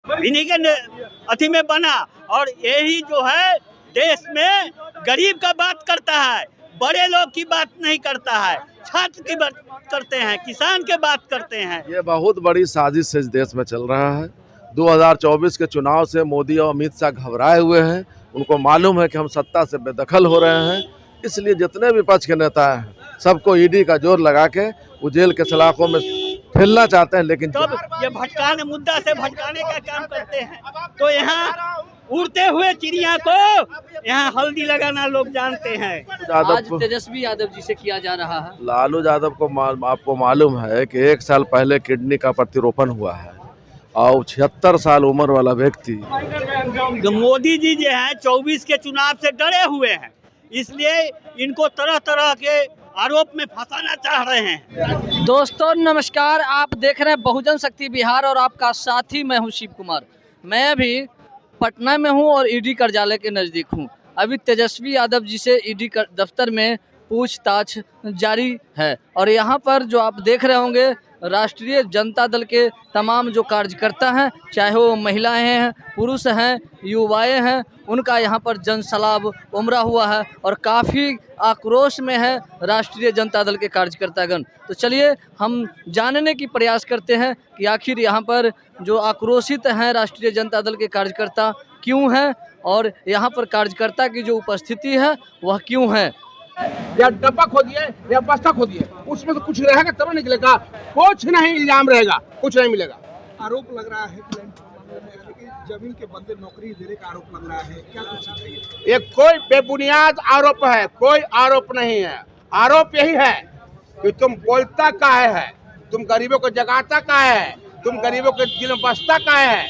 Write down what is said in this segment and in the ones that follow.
इन्हीं के अथी में बना। और यही जो है देश में गरीब का बात करता है, बड़े लोग की बात नहीं करता है, छात्र की बात करते हैं, किसान के बात करते हैं। ये बहुत बड़ी साजिश इस देश में चल रहा है। 2024 के चुनाव से मोदी और अमित शाह घबराए हुए हैं। उनको मालूम है कि हम सत्ता से बेदखल हो रहे हैं, इसलिए जितने विपक्ष के नेता हैं सबको ईडी का जोर लगा के वो जेल के सलाखों में ठेलना चाहते हैं। लेकिन तब ये भटकाने मुद्दा से भटकाने का काम करते हैं। तो यहाँ उड़ते हुए चिड़िया को यहाँ हल्दी लगाना लोग जानते हैं। आज तेजस्वी यादव जी से किया जा रहा है। लालू यादव को आपको मालूम है कि 1 साल पहले किडनी का प्रतिरोपण हुआ है और 76 साल उम्र वाला व्यक्ति। मोदी जी जो है 24 के चुनाव से डरे हुए हैं, इसलिए इनको तरह तरह के आरोप में फंसाना चाह रहे हैं। दोस्तों नमस्कार, आप देख रहे हैं बहुजन शक्ति बिहार और आपका साथी मैं हूं शिव कुमार। मैं अभी पटना में हूं और ईडी कार्यालय के नज़दीक हूं। अभी तेजस्वी यादव जी से ईडी दफ्तर में पूछताछ जारी है और यहां पर जो आप देख रहे होंगे राष्ट्रीय जनता दल के तमाम जो कार्यकर्ता हैं, चाहे वो महिलाएं हैं, पुरुष हैं, युवाएं हैं, उनका यहां पर जनसलाब उमड़ा हुआ है और काफ़ी आक्रोश में है राष्ट्रीय जनता दल के कार्यकर्तागण। तो चलिए हम जानने की प्रयास करते हैं कि आखिर यहां पर जो आक्रोशित हैं राष्ट्रीय जनता दल के कार्यकर्ता क्यों हैं और यहां पर कार्यकर्ता की जो उपस्थिति है वह क्यों है। या डब्बा खोदिए या बस्ता खोदिए, उसमें तो कुछ रहेगा तब निकलेगा। कुछ नहीं इल्जाम रहेगा, कुछ नहीं मिलेगा। आरोप लग रहा है कि जमीन के बदले नौकरी देने का आरोप लग रहा है, क्या कुछ चाहिए? ये कोई बेबुनियाद आरोप है, कोई आरोप नहीं है। आरोप यही है कि तुम बोलता काहे है, तुम गरीबों को जगाता काहे है, तुम गरीबों के दिल में बसता काहे है।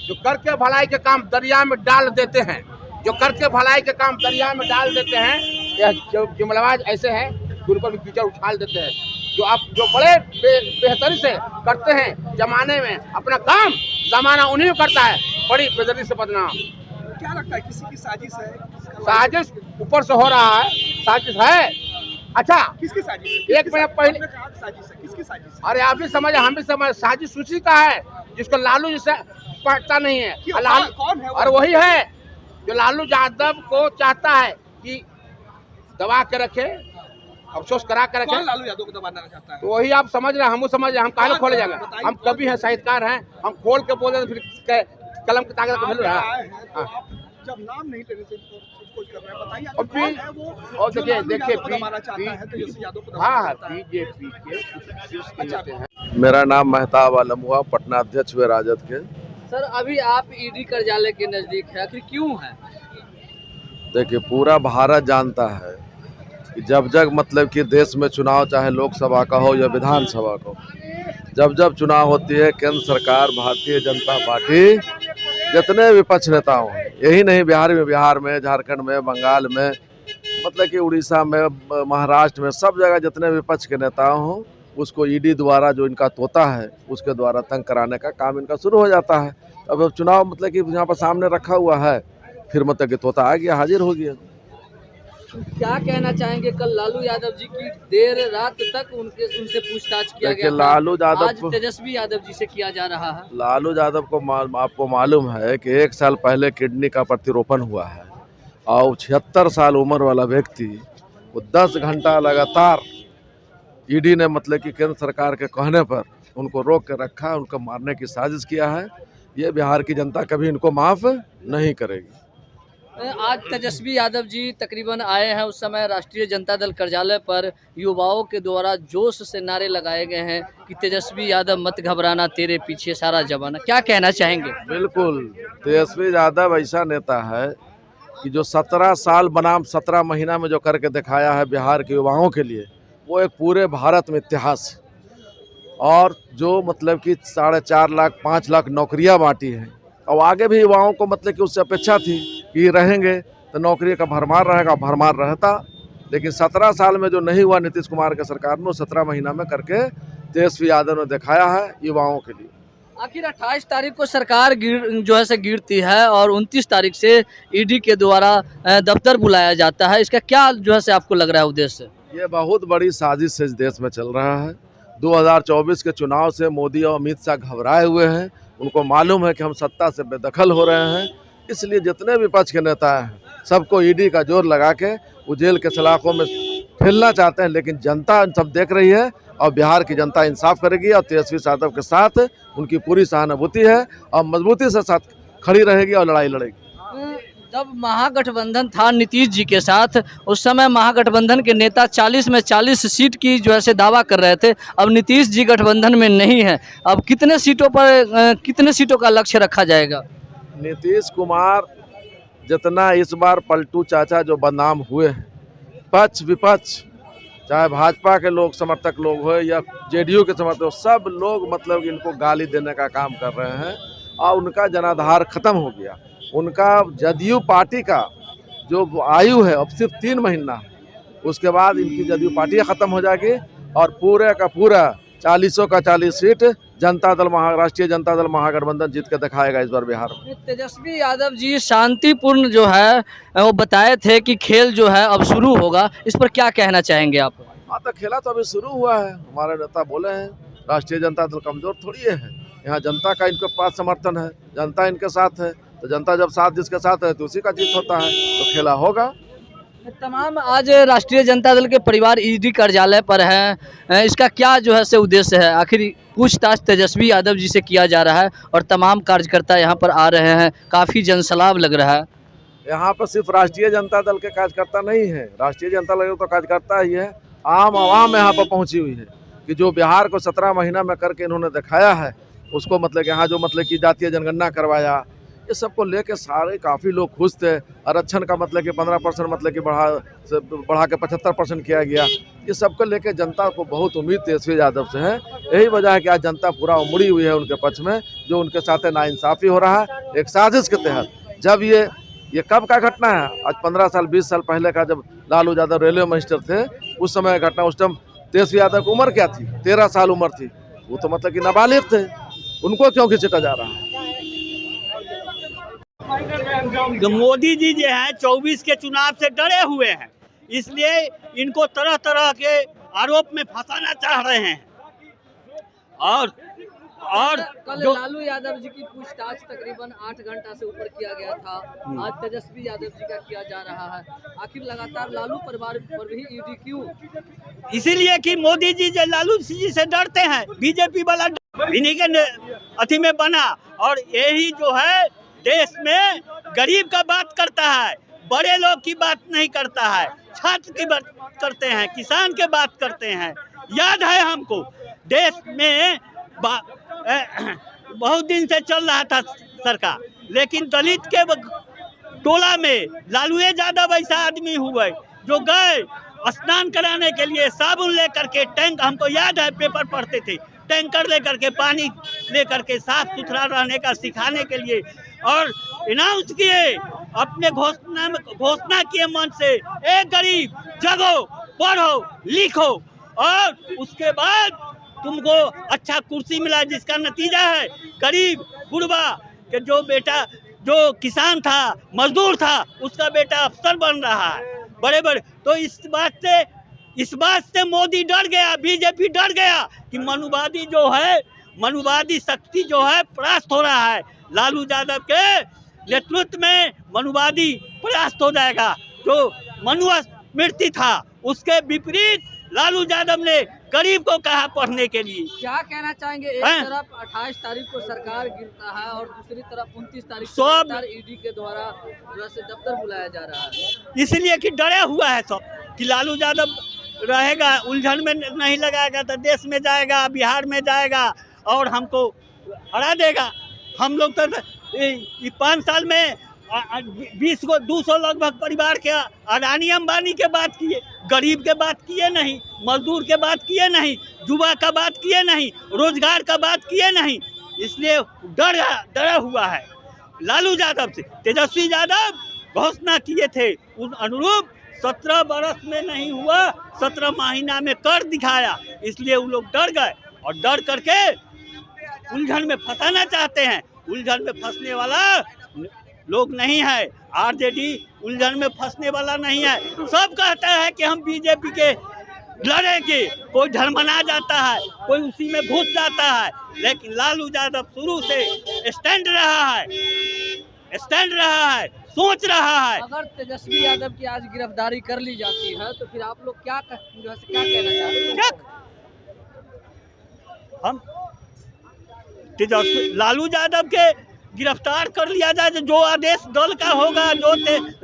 जो करके भलाई के काम दरिया में डाल देते हैं, जो करके भलाई के काम दरिया में डाल देते हैं, यह जुमलाबाज ऐसे हैं कि उन पर भी कीचड़ उछाल देते हैं। जो बड़े बेहतरी से करते हैं जमाने में अपना काम, जमाना उन्हीं को करता है बड़ी बेदर्दी से बदनाम। क्या लगता है किसी की साजिश है? साजिश ऊपर से हो रहा है, साजिश है। अच्छा किसकी साजिश? एक मिनट पहले साजिश है, किसकी साजिश है? अरे आप भी समझ, हम भी समझ। साजिश उसी का है जिसको लालू जैसे पढ़ता नहीं है। कौन है? और वही है जो लालू यादव को चाहता है कि दबा के रखे, अफसोस करा कर रखे। कौन लालू यादव को दबाना चाहता है? तो वही आप समझ रहे हैं, हम समझ रहे हैं। हम काहे खोले जाएंगे? हम कभी हैं साहित्यकार हैं, हम खोल के बोल दें फिर कलम की ताकत मिल रहा है। जब नाम नहीं लेने से कुछ कर रहे हैं, बताइए और कौन है वो? और देखिए मेरा नाम मेहताब आलम हुआ, पटना अध्यक्ष हुए राजद के। सर अभी आप ईडी कार्यालय के नज़दीक है, आखिर क्यों है? देखिए पूरा भारत जानता है कि जब मतलब कि देश में चुनाव, चाहे लोकसभा का हो या विधानसभा का हो, जब चुनाव होती है केंद्र सरकार, भारतीय जनता पार्टी, जितने विपक्ष नेता हों, यही नहीं बिहार में, झारखंड में, बंगाल में, मतलब कि उड़ीसा में, महाराष्ट्र में, सब जगह जितने विपक्ष के नेता हों, उसको ईडी द्वारा जो इनका तोता है उसके द्वारा तंग कराने का काम इनका शुरू हो जाता है। अब चुनाव मतलब कि यहाँ पर सामने रखा हुआ है, फिर मतलब कि तोता आ गया, हाजिर हो गया। क्या कहना चाहेंगे? कल लालू यादव जी की देर रात तक उनसे पूछताछ किया गया। लालू यादव आज तेजस्वी यादव जी से किया जा रहा है। लालू यादव को आपको मालूम है कि 1 साल पहले किडनी का प्रतिरोपण हुआ है और 76 साल उम्र वाला व्यक्ति, वो 10 घंटा लगातार ईडी ने मतलब कि केंद्र सरकार के कहने पर उनको रोक के रखा, उनको मारने की साजिश किया है। ये बिहार की जनता कभी इनको माफ़ नहीं करेगी। आज तेजस्वी यादव जी तकरीबन आए हैं, उस समय राष्ट्रीय जनता दल कार्यालय पर युवाओं के द्वारा जोश से नारे लगाए गए हैं कि तेजस्वी यादव मत घबराना, तेरे पीछे सारा जमाना। क्या कहना चाहेंगे? बिल्कुल, तेजस्वी यादव ऐसा नेता है कि जो 17 साल बनाम 17 महीना में जो करके दिखाया है बिहार के युवाओं के लिए, वो एक पूरे भारत में इतिहास है। और जो मतलब कि 4.5 लाख 5 लाख नौकरियां बांटी हैं, और आगे भी युवाओं को मतलब कि उससे अपेक्षा थी कि रहेंगे तो नौकरी का भरमार रहेगा, भरमार रहता। लेकिन 17 साल में जो नहीं हुआ नीतीश कुमार के सरकार में, 17 महीना में करके तेजस्वी यादव ने दिखाया है युवाओं के लिए। आखिर 28 तारीख को सरकार गिरती है और 29 तारीख से ईडी के द्वारा दफ्तर बुलाया जाता है। इसका क्या से आपको लग रहा है उद्देश्य? ये बहुत बड़ी साजिश इस देश में चल रहा है। 2024 के चुनाव से मोदी और अमित शाह घबराए हुए हैं। उनको मालूम है कि हम सत्ता से बेदखल हो रहे हैं, इसलिए जितने विपक्ष के नेता हैं सबको ईडी का जोर लगा के वो जेल के सलाखों में ठेलना चाहते हैं। लेकिन जनता सब देख रही है और बिहार की जनता इंसाफ करेगी और तेजस्वी यादव के साथ उनकी पूरी सहानुभूति है और मजबूती से साथ खड़ी रहेगी और लड़ाई लड़ेगी। जब महागठबंधन था नीतीश जी के साथ, उस समय महागठबंधन के नेता 40 में 40 सीट की जो है से दावा कर रहे थे। अब नीतीश जी गठबंधन में नहीं है, अब कितने सीटों का लक्ष्य रखा जाएगा? नीतीश कुमार जितना इस बार पलटू चाचा जो बदनाम हुए हैं, पक्ष विपक्ष चाहे भाजपा के लोग समर्थक लोग हो या जेडीयू के समर्थक हो, सब लोग मतलब इनको गाली देने का काम कर रहे हैं और उनका जनाधार खत्म हो गया। उनका जदयू पार्टी का जो आयु है अब सिर्फ 3 महीना है, उसके बाद इनकी जदयू पार्टी खत्म हो जाएगी और पूरे का पूरा 40 का 40 सीट राष्ट्रीय जनता दल महागठबंधन जीत के दिखाएगा इस बार बिहार में। तेजस्वी यादव जी शांतिपूर्ण जो है वो बताए थे कि खेल जो है अब शुरू होगा, इस पर क्या कहना चाहेंगे आप? हाँ, तो खेला तो अभी शुरू हुआ है। हमारे नेता बोले हैं राष्ट्रीय जनता दल कमजोर थोड़ी है, यहाँ जनता का इनके पास समर्थन है, जनता इनके साथ है, तो जनता जब साथ जिसके साथ है तो उसी का जीत होता है, तो खेला होगा। तमाम आज राष्ट्रीय जनता दल के परिवार ईडी कार्यालय पर हैं, इसका क्या जो है से उद्देश्य है? आखिर पूछताछ तेजस्वी यादव जी से किया जा रहा है और तमाम कार्यकर्ता यहाँ पर आ रहे हैं, काफ़ी जनसलाब लग रहा है। यहाँ पर सिर्फ राष्ट्रीय जनता दल के कार्यकर्ता नहीं है, राष्ट्रीय जनता दल तो कार्यकर्ता ही है, आम आवाम यहाँ पर पहुँची हुई है कि जो बिहार को 17 महीना में करके इन्होंने दिखाया है, उसको मतलब यहाँ जो मतलब कि जातीय जनगणना करवाया, ये सबको लेके सारे काफ़ी लोग खुश थे। आरक्षण का मतलब कि 15% मतलब कि बढ़ा के 75% किया गया। ये सबको लेके जनता को बहुत उम्मीद तेजस्वी यादव से है। यही वजह है कि आज जनता पूरा उमड़ी हुई है उनके पक्ष में, जो उनके साथ नाइंसाफ़ी हो रहा है एक साजिश के तहत। जब ये कब का घटना है? आज 15 साल 20 साल पहले का, जब लालू यादव रेलवे मिनिस्टर थे, उस समय घटना। उस टाइम तेजस्वी यादव की उम्र क्या थी? 13 साल उम्र थी। वो तो मतलब कि नाबालिग थे, उनको क्यों घिसटा जा रहा है? मोदी जी जो हैं 24 के चुनाव से डरे हुए हैं, इसलिए इनको तरह तरह के आरोप में फंसाना चाह रहे हैं। और कल लालू यादव जी की पूछताछ तकरीबन 8 घंटा से ऊपर किया गया था, आज तेजस्वी यादव जी का किया जा रहा है। आखिर लगातार लालू परिवार पर भी ईडी क्यों? इसीलिए कि मोदी जी जो लालू जी से डरते हैं, बीजेपी वाला इन्हीं के अथी में बना। और यही जो है देश में गरीब का बात करता है, बड़े लोग की बात नहीं करता है, छात्र की बात करते हैं, किसान के बात करते हैं। याद है हमको देश में बहुत दिन से चल रहा था सरकार, लेकिन दलित के टोला में लालू यादव ऐसा आदमी हुए जो गए स्नान कराने के लिए साबुन लेकर के टैंक, हमको याद है पेपर पढ़ते थे, टैंकर लेकर के पानी लेकर के साफ सुथरा रहने का सिखाने के लिए, और अनाउंस किए अपने घोषणा किए मन से, एक गरीब जगो, पढ़ो, लिखो और उसके बाद तुमको अच्छा कुर्सी मिला, जिसका नतीजा है गरीब गुरबा के जो बेटा जो किसान था, मजदूर था, उसका बेटा अफसर बन रहा है बड़े बड़े। तो इस बात से मोदी डर गया, बीजेपी डर गया कि मनुवादी जो है, मनुवादी शक्ति जो है परास्त हो रहा है। लालू यादव के नेतृत्व में मनुवादी परास्त हो जाएगा। जो मनुस्मृति था उसके विपरीत लालू यादव ने गरीब को कहा पढ़ने के लिए। क्या कहना चाहेंगे? एक तरफ 28 तारीख को सरकार गिरता है और दूसरी तरफ 29 तारीख को ईडी के द्वारा जो है दफ्तर बुलाया जा रहा है, इसलिए कि डरे हुआ है सब कि लालू यादव रहेगा, उलझन में नहीं लगाएगा तो देश में जाएगा, बिहार में जाएगा और हमको हरा देगा। हम लोग तो 5 साल में 200 लगभग परिवार के अडानी अंबानी के बात किए, गरीब के बात किए नहीं, मजदूर के बात किए नहीं, युवा का बात किए नहीं, रोजगार का बात किए नहीं। इसलिए डरा हुआ है लालू यादव से। तेजस्वी यादव घोषणा किए थे उन अनुरूप 17 बरस में नहीं हुआ, 17 महीना में कर दिखाया, इसलिए वो लोग डर गए और डर करके उलझन में फंसाना चाहते हैं। उलझन में फंसने वाला लोग नहीं है, आरजेडी उलझन में फंसने वाला नहीं है। सब कहता है कि हम बीजेपी के लड़ेंगे। कोई धर्मना जाता है, कोई उसी में घुस जाता है, लेकिन लालू यादव शुरू से स्टैंड रहा है, सोच रहा है। अगर तेजस्वी यादव की आज गिरफ्तारी कर ली जाती है तो फिर आप लोग क्या कहना चाहते हैं? हम तेजस्वी लालू यादव के गिरफ्तार कर लिया जाए, जो आदेश दल का होगा, जो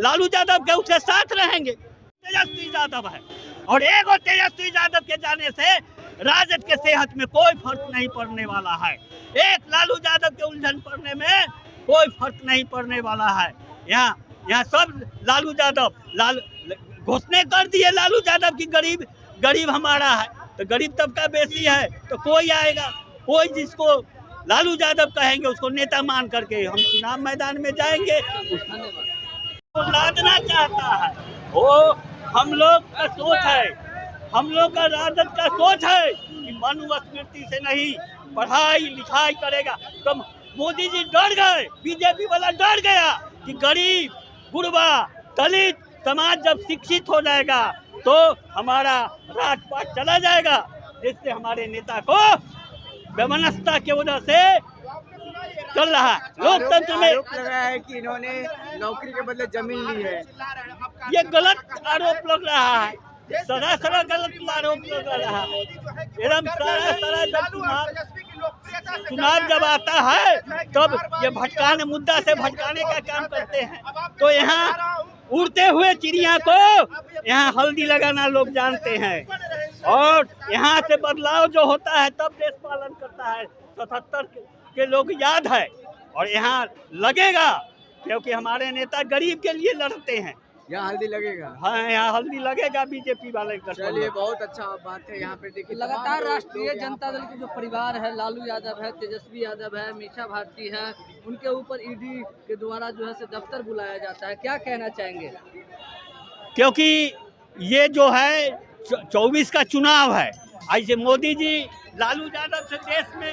लालू यादव के उसके साथ रहेंगे। तेजस्वी यादव है और एक और तेजस्वी यादव के जाने से राजद के सेहत में कोई फर्क नहीं पड़ने वाला है। एक लालू यादव के उलझन पड़ने में कोई फर्क नहीं पड़ने वाला है। यहाँ सब लालू यादव घोषणा कर दिए लालू यादव की गरीब हमारा है, तो गरीब तबका बेसी है, तो कोई आएगा, कोई जिसको लालू यादव कहेंगे उसको नेता मान करके हम चुनाव मैदान में जाएंगे। वो लादना चाहता है, वो हम लोग का सोच है, हम लोग का राजद का सोच है कि मनुस्मृति से नहीं पढ़ाई लिखाई करेगा। तो मोदी जी डर गए, बीजेपी वाला डर गया कि गरीब गुरबा दलित समाज जब शिक्षित हो जाएगा तो हमारा राजपाट चला जाएगा, जिससे हमारे नेता को व्यवस्था के वजह से चल रहा है। लोकतंत्र में आरोप लगा है कि इन्होंने नौकरी के बदले जमीन ली है। ये गलत आरोप लग रहा है, सरासर गलत आरोप लग रहा है। एकदम सरासर जब चुनाव जब आता है तब ये भटकाने मुद्दा से भटकाने का काम करते हैं। तो यहाँ उड़ते हुए चिड़िया को यहाँ हल्दी लगाना लोग जानते हैं, और यहाँ से बदलाव जो होता है तब देश पालन करता है। 77 के लोग याद है, और यहाँ लगेगा क्योंकि हमारे नेता गरीब के लिए लड़ते हैं। यहाँ हल्दी लगेगा। हाँ, यहाँ हल्दी लगेगा बीजेपी वाले का। चलिए, बहुत अच्छा बात है। यहाँ पे देखिए लगातार राष्ट्रीय जनता दल के जो परिवार है, लालू यादव है, तेजस्वी यादव है, मीसा भारती है, उनके ऊपर ईडी के द्वारा जो है से दफ्तर बुलाया जाता है। क्या कहना चाहेंगे? क्योंकि ये जो है 24 का चुनाव है, ऐसे मोदी जी लालू यादव से देश में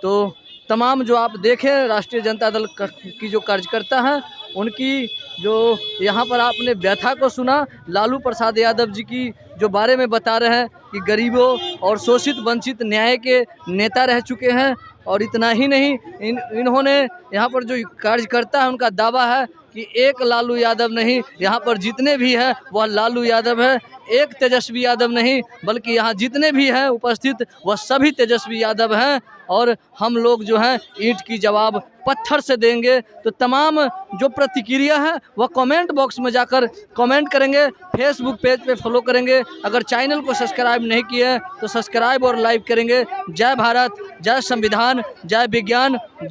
तो तमाम जो आप देखें राष्ट्रीय जनता दल की जो कार्यकर्ता हैं, उनकी जो यहाँ पर आपने व्यथा को सुना, लालू प्रसाद यादव जी की जो बारे में बता रहे हैं कि गरीबों और शोषित वंचित न्याय के नेता रह चुके हैं। और इतना ही नहीं, इन्होंने यहाँ पर जो कार्यकर्ता है उनका दावा है कि एक लालू यादव नहीं, यहाँ पर जितने भी हैं वह लालू यादव है, एक तेजस्वी यादव नहीं, बल्कि यहाँ जितने भी हैं उपस्थित वह सभी तेजस्वी यादव हैं। और हम लोग जो हैं ईंट की जवाब पत्थर से देंगे। तो तमाम जो प्रतिक्रिया है वह कमेंट बॉक्स में जाकर कमेंट करेंगे, फेसबुक पेज पे फॉलो करेंगे। अगर चैनल को सब्सक्राइब नहीं किया है तो सब्सक्राइब और लाइक करेंगे। जय भारत, जय संविधान, जय विज्ञान।